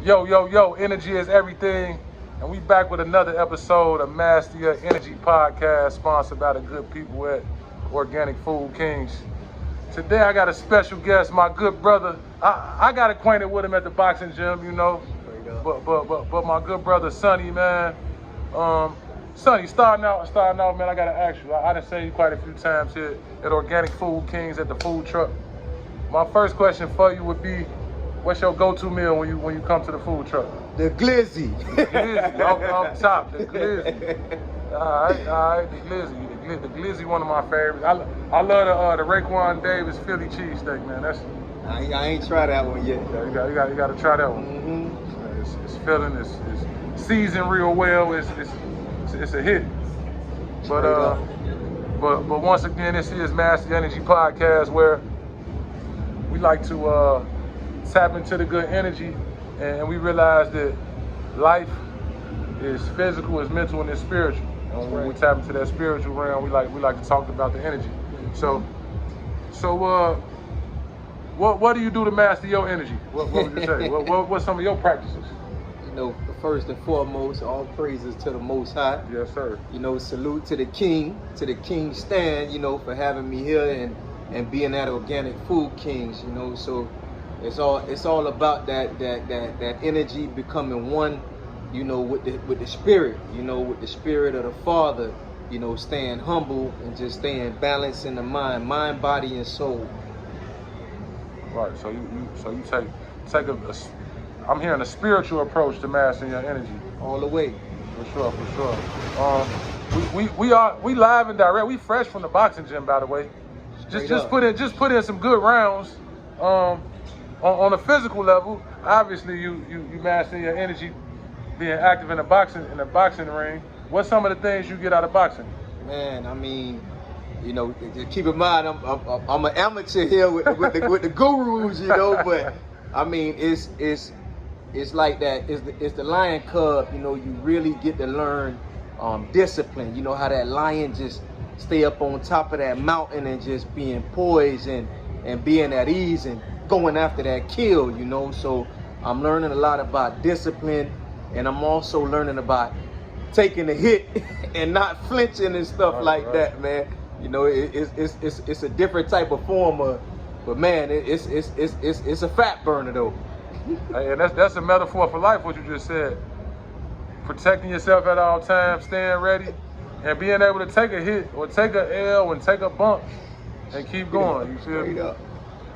Yo, energy is everything. And we back with another episode of Master Your Energy podcast, sponsored by the good people at Organic Food Kings. Today I got a special guest, my good brother. I got acquainted with him at the boxing gym, you know. But my good brother Sonny, man. Sonny, starting out, man, I gotta ask you. I done seen you quite a few times here at Organic Food Kings at the food truck. My first question for you would be, what's your go-to meal when you come to the food truck? The glizzy. The glizzy, off top, the glizzy. All right, the glizzy. The glizzy, one of my favorites. I love the Raekwon Davis Philly cheesesteak, man. That's I ain't tried that one yet. Yeah, you got to try that one. Mm-hmm. It's filling, it's seasoned real well. It's a hit. But once again, this is Master Your Energy podcast, where we like to tap into the good energy, and we realize that life is physical, is mental, and is spiritual. And when we tap into that spiritual realm, we like to talk about the energy. So what do you do to master your energy? What would you say? What's some of your practices? You know, first and foremost, all praises to the Most High. Yes, sir. You know, salute to the King stand, you know, for having me here and being at Organic Food Kings, you know. So it's all about that energy becoming one, you know, with the spirit, you know, with the spirit of the Father, you know, staying humble and just staying balanced in the mind, body, and soul. Right. So you take I'm hearing a spiritual approach to mastering your energy. All the way. For sure. We live and direct. We fresh from the boxing gym, by the way. Just put in some good rounds. On a physical level, obviously you mastering your energy, being active in the boxing ring. What's some of the things you get out of boxing? Man, I mean, you know, keep in mind I'm an amateur here with the gurus, you know, but I mean it's like that. It's the lion cub, you know. You really get to learn discipline. You know how that lion just stay up on top of that mountain and just being poised and being at ease and going after that kill, you know. So I'm learning a lot about discipline, and I'm also learning about taking a hit and not flinching and stuff like that, man. You know, it's a different type of form but man, it's a fat burner though. Hey, and that's a metaphor for life, what you just said. Protecting yourself at all times, staying ready, and being able to take a hit or take a L and take a bump and keep going. You feel me?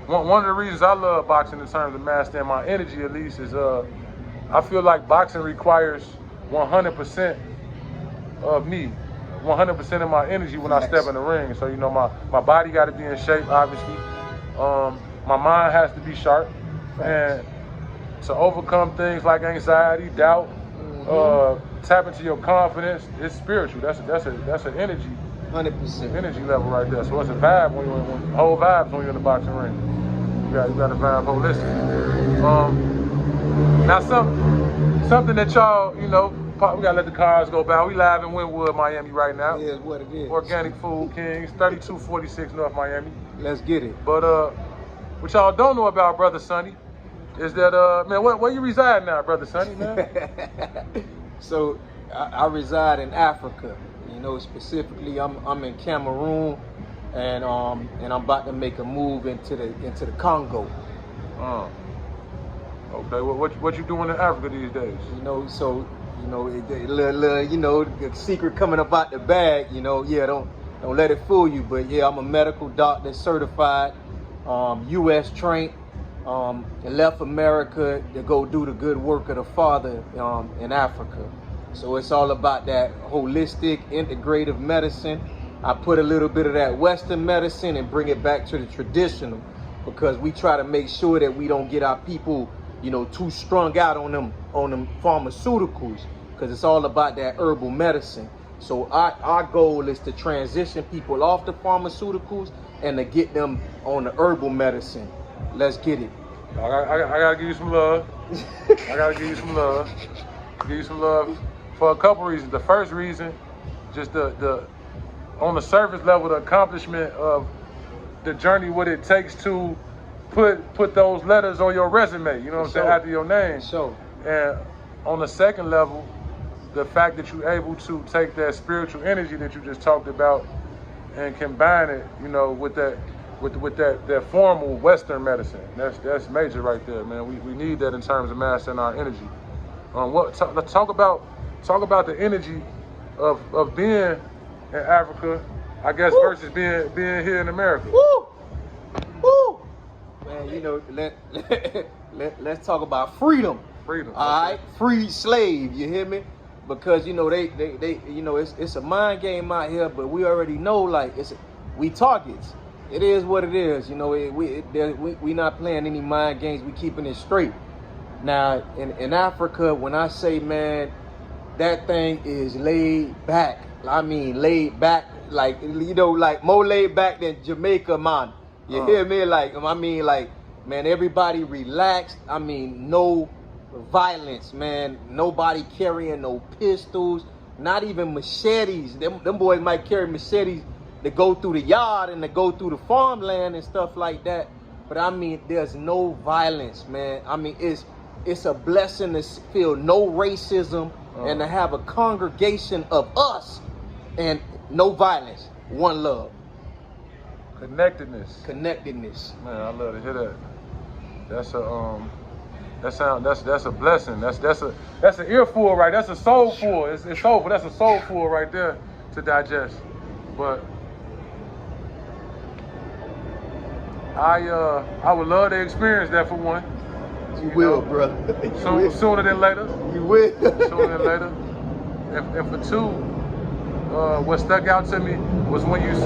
One of the reasons I love boxing in terms of mastering my energy, at least, is I feel like boxing requires 100% of me, 100% of my energy when I step in the ring. So, you know, my body got to be in shape, obviously. My mind has to be sharp. And to overcome things like anxiety, doubt, tap into your confidence, it's spiritual. That's an energy. 100%. Energy level right there. So it's a vibe whole vibes when you're in the boxing ring. You got to vibe holistic. Now something that y'all, you know, we gotta let the cars go by. We live in Wynwood, Miami right now. It is what it is. Organic Food Kings, 3246 North Miami. Let's get it. But what y'all don't know about Brother Sonny is that man, where you reside now, Brother Sonny, man? So I reside in Africa. You know, specifically I'm in Cameroon, and I'm about to make a move into the Congo. Okay, what you doing in Africa these days? You know, so you know, you know, the secret coming up out the bag. You know, yeah, don't let it fool you. But yeah, I'm a medical doctor, certified, U.S. trained, and left America to go do the good work of the Father in Africa. So it's all about that holistic, integrative medicine. I put a little bit of that Western medicine and bring it back to the traditional, because we try to make sure that we don't get our people, you know, too strung out on them pharmaceuticals, because it's all about that herbal medicine. So our goal is to transition people off the pharmaceuticals and to get them on the herbal medicine. Let's get it. I gotta give you some love. I gotta give you some love. Give you some love for a couple reasons. The first reason, just the on the surface level, the accomplishment of the journey, what it takes to put those letters on your resume, you know what I'm saying, after your name. So, and on the second level, the fact that you're able to take that spiritual energy that you just talked about and combine it, you know, with that formal Western medicine. That's major right there, man. We need that in terms of mastering our energy. Let's talk about the energy of being in Africa, I guess, Woo. versus being here in America. Woo! Woo! Man, you know, let's talk about freedom. Freedom. All right, free slave. You hear me? Because you know they you know it's a mind game out here, but we already know like we targets. It is what it is. You know, we not playing any mind games. We keeping it straight. Now in Africa, when I say, man, that thing is laid back. I mean laid back, like, you know, like more laid back than Jamaica, man. You hear me? Like, I mean, like, man, everybody relaxed. I mean, no violence, man. Nobody carrying no pistols, not even machetes. Them boys might carry machetes to go through the yard and to go through the farmland and stuff like that. But I mean, there's no violence, man. I mean, it's a blessing to feel no racism and to have a congregation of us and no violence, one love. Connectedness. Man, I love to hear that. That's a blessing. That's an earful, right? That's a soulful. It's soulful. That's a soulful right there to digest. But I would love to experience that for one. You will, brother. Sooner than later. You will. Sooner than later. And for two, what stuck out to me was when you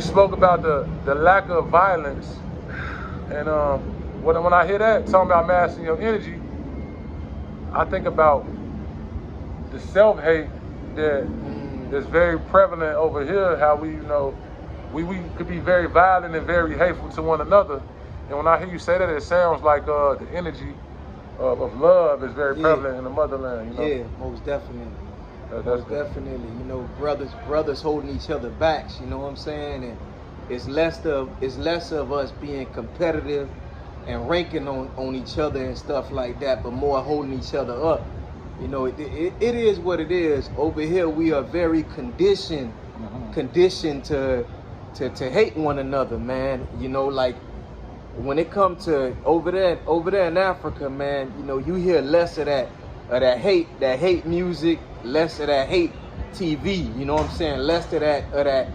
spoke about the lack of violence. And when I hear that, talking about mastering your energy, I think about the self-hate that is very prevalent over here, how we, you know, we could be very violent and very hateful to one another. And when I hear you say that, it sounds like the energy of love is very prevalent in the motherland, you know? Yeah, most definitely. Most definitely. You know, brothers holding each other backs, you know what I'm saying? And it's less of us being competitive and ranking on each other and stuff like that, but more holding each other up. You know, it is what it is. Over here, we are very conditioned to hate one another, man. You know, like when it comes to over there in Africa, man, you know, you hear less of that hate music, less of that hate TV. You know what I'm saying? Less of that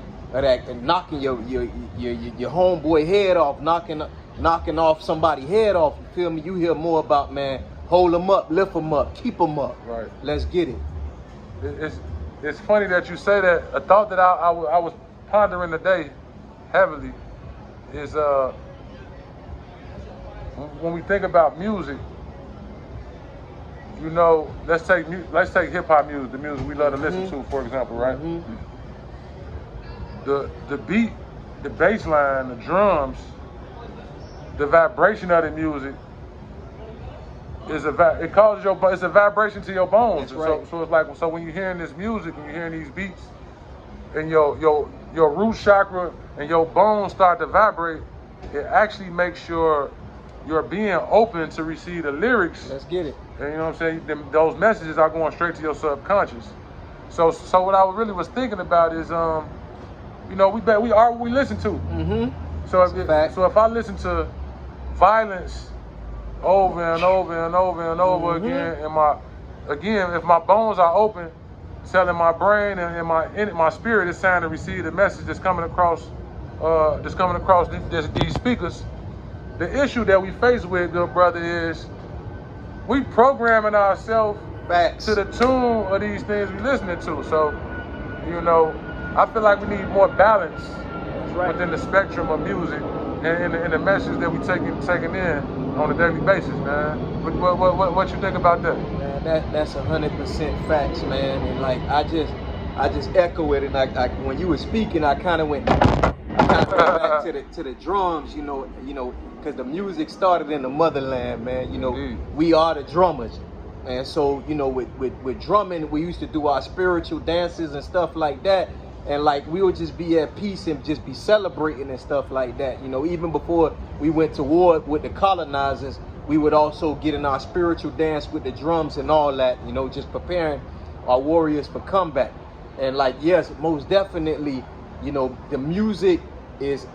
knocking your homeboy head off, knocking off somebody's head off. You feel me? You hear more about, man, hold them up, lift them up, keep them up. Right. Let's get it. It's funny that you say that. A thought that I was pondering today heavily is when we think about music, you know, let's take hip hop music, the music we love to listen to, for example, right? The beat, the bass line, the drums, the vibration of the music it's a vibration to your bones. Right. So it's like, so when you're hearing this music and you're hearing these beats, and your root chakra and your bones start to vibrate, it actually makes your being open to receive the lyrics. Let's get it. And you know what I'm saying? Those messages are going straight to your subconscious. So what I really was thinking about is, you know, we are what we listen to. So if I listen to violence over and over and over and over again, and if my bones are open, telling my brain and my spirit is trying to receive the message that's coming across these speakers. The issue that we face with, good brother, is we programming ourselves to the tune of these things we listening to. So, you know, I feel like we need more balance within the spectrum of music and the message that we taking in on a daily basis, man. What you think about that? Man, that's 100% facts, man. And like I just echo it. And I when you were speaking, I kind of went back to the drums, you know, because the music started in the motherland, man. You know, we are the drummers. And so, you know, with drumming, we used to do our spiritual dances and stuff like that. and like we would just be at peace and just be celebrating and stuff like that. You know, even before we went to war with the colonizers, we would also get in our spiritual dance with the drums and all that, you know, just preparing our warriors for combat. And like, yes, most definitely, you know, the music is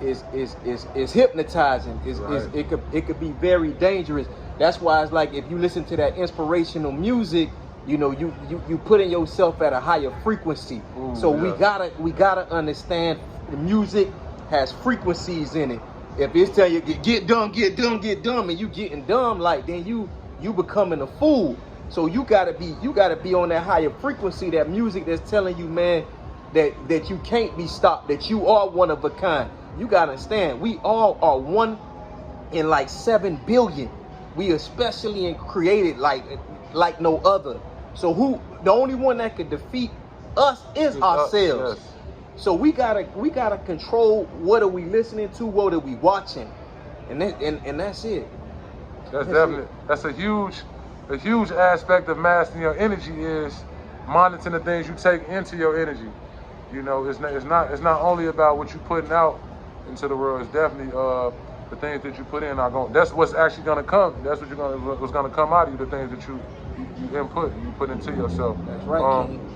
hypnotizing. It could be very dangerous. That's why it's like, if you listen to that inspirational music, you know, you putting yourself at a higher frequency. Ooh, so yeah. we gotta understand the music has frequencies in it. If it's telling you get dumb, and you getting dumb, like, then you becoming a fool. So you gotta be on that higher frequency, that music that's telling you, man, that you can't be stopped, that you are one of a kind. You gotta understand, we all are one in like 7 billion. We especially created like no other. So the only one that can defeat us is ourselves. Yes. So we gotta control what are we listening to, what are we watching, and that's it. That's a huge aspect of mastering your energy is monitoring the things you take into your energy. You know, it's not only about what you're putting out into the world. It's definitely the things that you put in are going. That's what's actually gonna come. That's what's gonna come out of you. The things that you input, you put into yourself. That's right, King.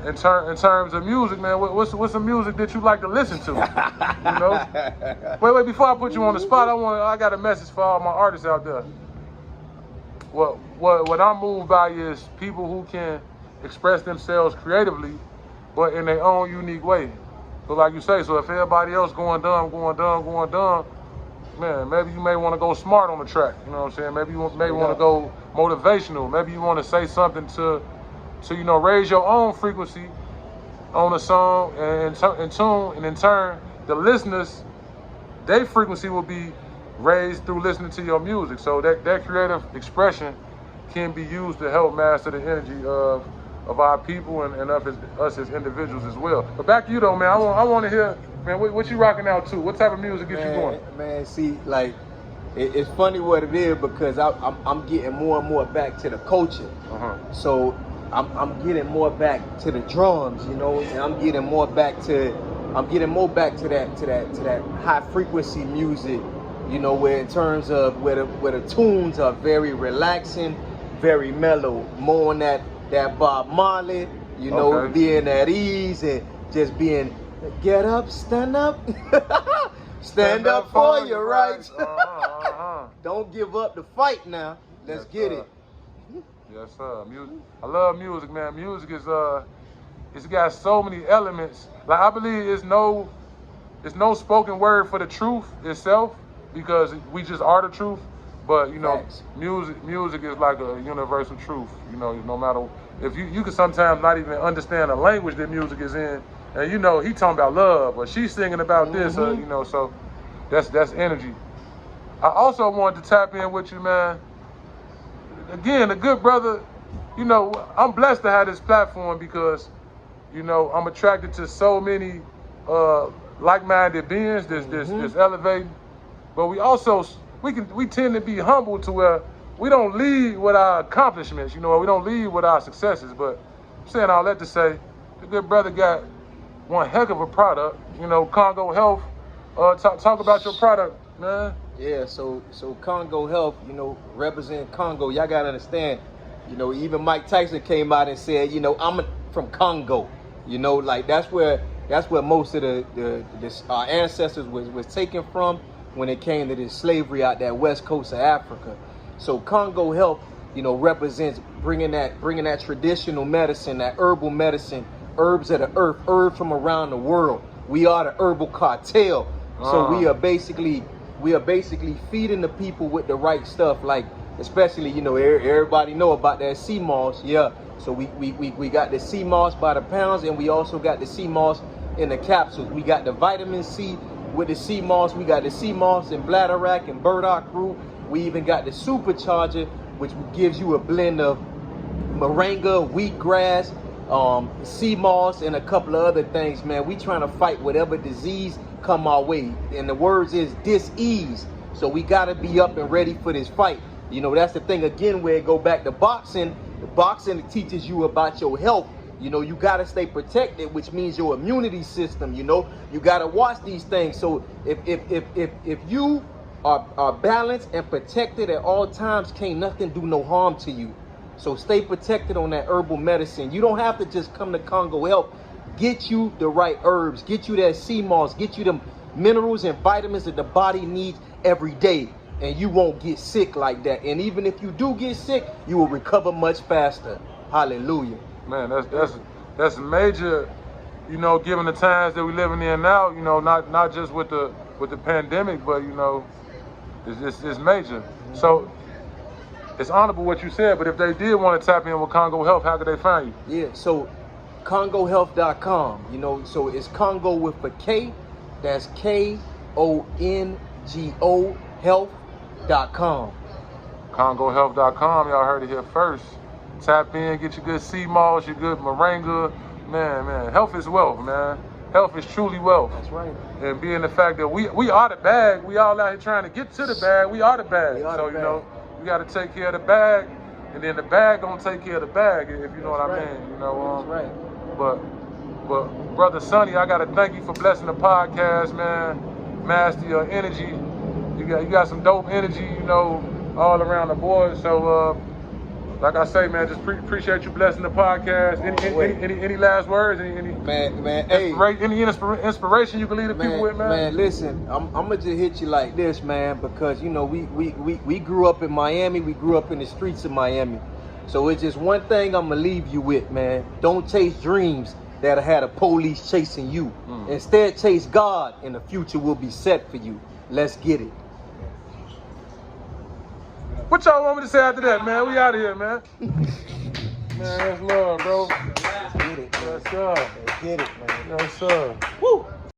In terms of music, man, what's some music that you like to listen to? You know. Wait, before I put you on the spot, I got a message for all my artists out there. What I'm moved by is people who can express themselves creatively, but in their own unique way. So like you say, so if everybody else going dumb, man, maybe you may want to go smart on the track. You know what I'm saying? Maybe you want to go motivational. Maybe you want to say something to you know, raise your own frequency on a song and tune, and in turn, the listeners, their frequency will be raised through listening to your music. So that creative expression can be used to help master the energy of our people and of us as individuals as well. But back to you though, man. I want to hear, man, what you rocking out to? What type of music gets you going? Man, see, like, it's funny what it is, because I'm getting more and more back to the culture. So I'm getting more back to the drums, you know, and I'm getting more back to that high frequency music, you know, where in terms of where the tunes are very relaxing, very mellow, more on that Bob Marley, you know, being at ease and just being get up, stand up, stand up for your rights. Don't give up the fight now. Let's get it. Yes, sir. Music. I love music, man. Music is it's got so many elements. Like, I believe it's no spoken word for the truth itself, because we just are the truth. But you know, Facts. music is like a universal truth. You know, no matter if you can sometimes not even understand the language that music is in, and you know he talking about love or she's singing about this, or you know, so that's energy. I also wanted to tap in with you, man. Again, a good brother, you know, I'm blessed to have this platform because, you know, I'm attracted to so many like-minded beings that's elevating. But we tend to be humble to where we don't lead with our accomplishments, you know, we don't lead with our successes. But I'm saying all that to say, the good brother got one heck of a product, you know, Congo Health. Talk about your product, man. Yeah, so Congo Health, you know, represent Congo. Y'all gotta understand, you know, even Mike Tyson came out and said, you know, I'm from Congo. You know, like that's where most of our ancestors was taken from when it came to this slavery out that west coast of Africa. So Congo Health, you know, represents bringing that traditional medicine, that herbal medicine, herbs of the earth, herbs from around the world. We are the herbal cartel. So we are basically feeding the people with the right stuff, like especially, you know, everybody know about that sea moss. Yeah, so we got the sea moss by the pounds, and we also got the sea moss in the capsules. We got the vitamin C with the sea moss. We got the sea moss in bladderwrack and burdock root. We even got the supercharger, which gives you a blend of moringa, wheatgrass, sea moss, and a couple of other things. Man, we trying to fight whatever disease come our way, and the words is dis-ease. So we got to be up and ready for this fight. You know, that's the thing again, where it go back to boxing. The boxing teaches you about your health. You know, you got to stay protected, which means your immunity system, you know, you got to watch these things. So if you are balanced and protected at all times, can't nothing do no harm to you. So stay protected on that herbal medicine. You don't have to just come to Congo Health. Get you the right herbs, get you that sea moss, get you them minerals and vitamins that the body needs every day. And you won't get sick like that. And even if you do get sick, you will recover much faster. Hallelujah. Man, that's major, you know, given the times that we're living in now, you know, not just with the pandemic, but you know, it's major. So it's honorable what you said, but if they did want to tap in with Congo Health, how could they find you? Yeah, so kongohealth.com, you know, so it's Congo with a K, that's KONGO health.com. kongohealth.com, y'all heard it here first. Tap in, get your good sea moss, your good moringa. Man, health is wealth, man. Health is truly wealth. That's right. And being the fact that we are the bag, we all out here trying to get to the bag, we are the bag. You know, you got to take care of the bag, and then the bag gonna take care of the bag, if you know what I mean. You know, that's right. But brother Sonny, I gotta thank you for blessing the podcast, man. Master your energy. You got some dope energy, you know, all around the board. So like I say, man, just appreciate you blessing the podcast. Any last words? Any inspiration you can leave the people with, man? Man, listen, I'm gonna just hit you like this, man, because you know we grew up in Miami, we grew up in the streets of Miami. So it's just one thing I'm gonna leave you with, man. Don't chase dreams that had a police chasing you. Instead, chase God, and the future will be set for you. Let's get it. What y'all want me to say after that, man? We out of here, man. Man, that's love, bro. Let's get it, man. Yes, sir. Let's get it, man. Yes, sir. Woo!